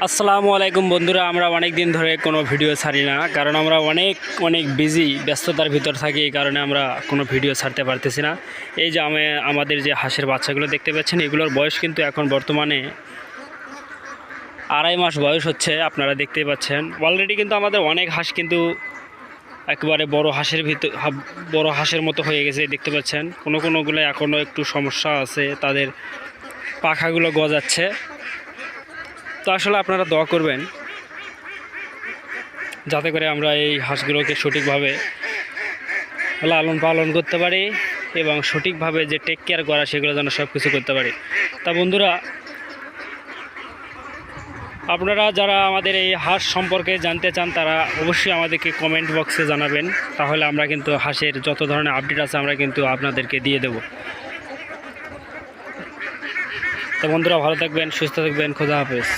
আসসালামু আলাইকুম বন্ধুরা, আমরা অনেক দিন ধরে কোনো ভিডিও ছাড়ি না, কারণ আমরা অনেক বিজি ব্যস্ততার ভিতর থাকি। এই কারণে আমরা কোনো ভিডিও ছাড়তে পারতেছি না। এই যে আমাদের যে হাঁসের বাচ্চাগুলো দেখতে পাচ্ছেন, এগুলোর বয়স কিন্তু এখন বর্তমানে 2.5 মাস বয়স হচ্ছে। আপনারা দেখতেই পাচ্ছেন অলরেডি কিন্তু আমাদের অনেক হাঁস কিন্তু একেবারে বড় হাঁসের মতো হয়ে গেছে। দেখতে পাচ্ছেন কোনোগুলো এখনও একটু সমস্যা আছে, তাদের পাখাগুলো গজাচ্ছে। তো আসলে আপনারা দোয়া করবেন যাতে করে আমরা এই হাঁসগুলোকে সঠিকভাবে লালন পালন করতে পারি এবং সঠিকভাবে যে টেক কেয়ার করা সেগুলো যেন সব কিছু করতে পারি। তা বন্ধুরা, আপনারা যারা আমাদের এই হাঁস সম্পর্কে জানতে চান তারা অবশ্যই আমাদেরকে কমেন্ট বক্সে জানাবেন, তাহলে আমরা কিন্তু হাঁসের যত ধরনের আপডেট আছে আমরা কিন্তু আপনাদেরকে দিয়ে দেব। তো বন্ধুরা, ভালো থাকবেন, সুস্থ থাকবেন, খোদা হাফেজ।